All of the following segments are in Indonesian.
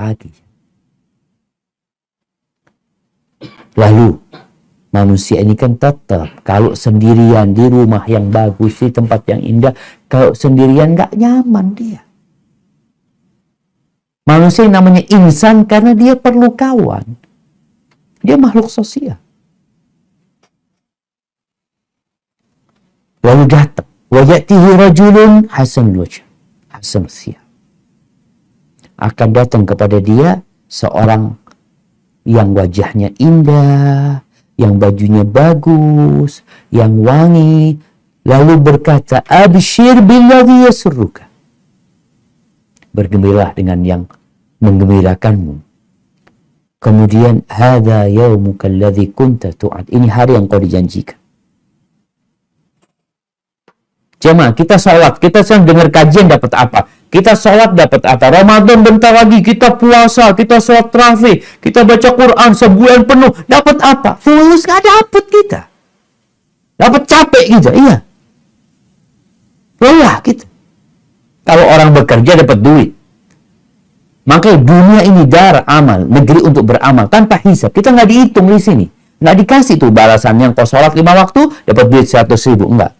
lagi. Lalu manusia ini kan tetap kalau sendirian di rumah yang bagus, di tempat yang indah, kalau sendirian nggak nyaman dia. Manusia yang namanya insan karena dia perlu kawan. Dia makhluk sosial. Lalu datang, wa ya'tihi rajulun hasanul wajh, hasanul thiyab. Akan datang kepada dia seorang yang wajahnya indah, yang bajunya bagus, yang wangi, lalu berkata, abshir billadhi yasurruka. Bergembiralah dengan yang menggembirakanmu. Kemudian, hadza yaumuka alladhi kunta tu'ad. Ini hari yang kau dijanjikan. Jemaah, kita sholat, kita sedang dengar kajian dapat apa? Kita sholat dapat apa? Ramadan bentar lagi, kita puasa, kita sholat tarawih, kita baca Quran sebulan penuh, dapat apa? Fulus nggak dapat kita. Dapat capek kita, iya. Lelah kita. Kalau orang bekerja dapat duit. Makanya dunia ini dar amal, negeri untuk beramal tanpa hisab. Kita nggak dihitung di sini. Nggak dikasih tuh balasan yang kau sholat 5 waktu, dapat duit 100.000. Enggak.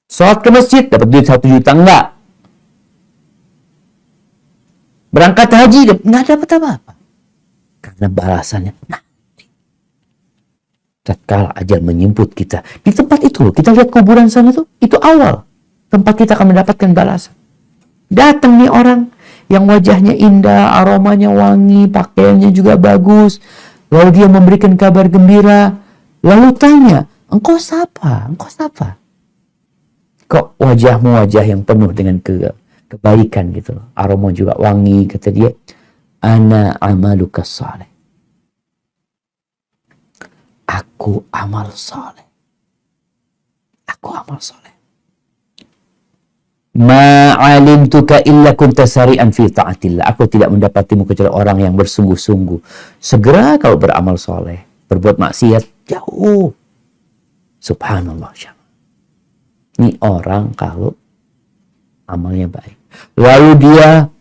Sholat ke masjid, dapat duit 1 juta. Enggak. Berangkat haji, nggak dapat apa-apa. Karena balasannya nanti. Tatkala ajal menjemput kita. Di tempat itu loh, kita lihat kuburan sana tuh, itu awal. Tempat kita akan mendapatkan balasan. Datang nih orang yang wajahnya indah, aromanya wangi, pakaiannya juga bagus. Lalu dia memberikan kabar gembira. Lalu tanya, engkau siapa? Engkau siapa? Kok wajahmu wajah yang penuh dengan kebaikan gitu loh. Aroma juga wangi. Kata dia, ana amaluka saleh. Aku amal saleh. Aku amal saleh. Ma'alimtuka illa kunta sari'an fi ta'atillah. Aku tidak mendapatimu kecuali orang yang bersungguh-sungguh. Segera kau beramal soleh. Berbuat maksiat jauh. Subhanallah. Ini orang kalau amalnya baik. Lalu dia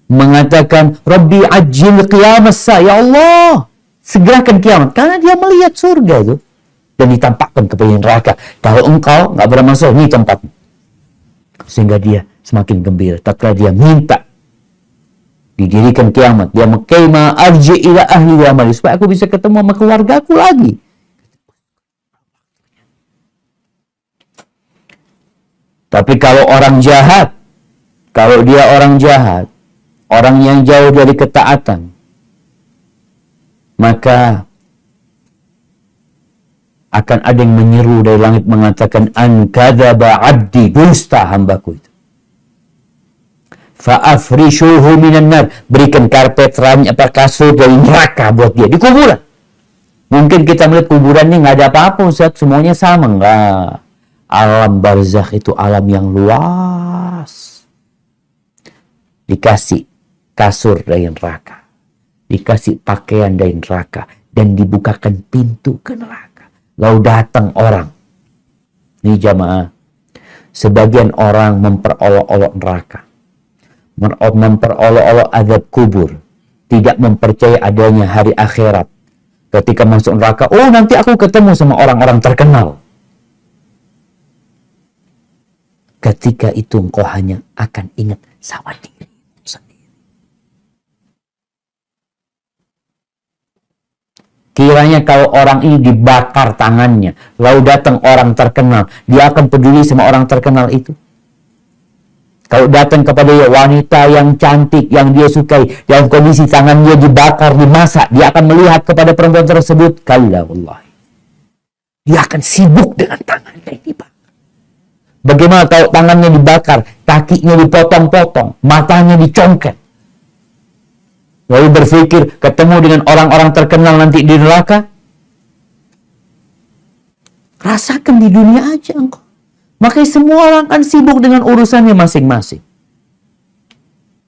mengatakan, Rabbi ajil qiyamasa. Ya Allah, segerakan kiamat. Karena dia melihat surga itu. Dan ditampakkan kepada neraka. Kalau engkau nggak beramal soleh, ini tempatmu. Sehingga dia semakin gembira. Tatkala dia minta didirikan kiamat, dia mengkaima arji ila ahli wa amali, supaya aku bisa ketemu sama keluargaku lagi. Tapi kalau orang jahat, kalau dia orang jahat, orang yang jauh dari ketaatan, maka akan ada yang menyeru dari langit mengatakan, an kadzaba abdi, dusta hambaku itu. Fa'afrishuhu minan nar, berikan karpet kasur dari neraka buat dia di kuburan. Mungkin kita melihat kuburannya nggak ada apa-apa, Ustaz, semuanya sama. Enggak. Alam barzakh itu alam yang luas. Dikasih kasur dari neraka, dikasih pakaian dari neraka, dan dibukakan pintu ke neraka. Lalu datang orang. Ini jamaah. Sebagian orang memperolok-olok neraka. Memperolok-olok azab kubur. Tidak mempercayai adanya hari akhirat. Ketika masuk neraka, oh nanti aku ketemu sama orang-orang terkenal. Ketika itu engkau hanya akan ingat sama diri sendiri. Kiranya kalau orang ini dibakar tangannya, lalu datang orang terkenal, dia akan peduli sama orang terkenal itu. Kalau datang kepada wanita yang cantik, yang dia sukai, dalam kondisi tangannya dibakar, dimasak, dia akan melihat kepada perempuan tersebut. Kalla wallahi. Dia akan sibuk dengan tangannya yang dibakar. Bagaimana kalau tangannya dibakar, kakinya dipotong-potong, matanya dicongket. Lalu berpikir ketemu dengan orang-orang terkenal nanti di neraka. Rasakan di dunia aja engkau. Makanya semua orang akan sibuk dengan urusannya masing-masing.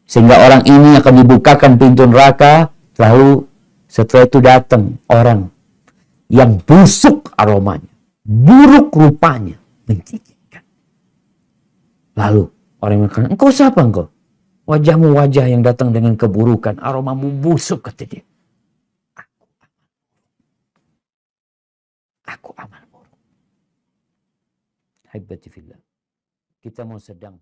Sehingga orang ini akan dibukakan pintu neraka. Lalu setelah itu datang orang yang busuk aromanya, buruk rupanya, menjijikkan. Lalu orang yang mengatakan, engkau siapa engkau? Wajahmu wajah yang datang dengan keburukan, aromamu busuk, kata dia. Aku amal buruk. Haibati fillah. Kita mau sedang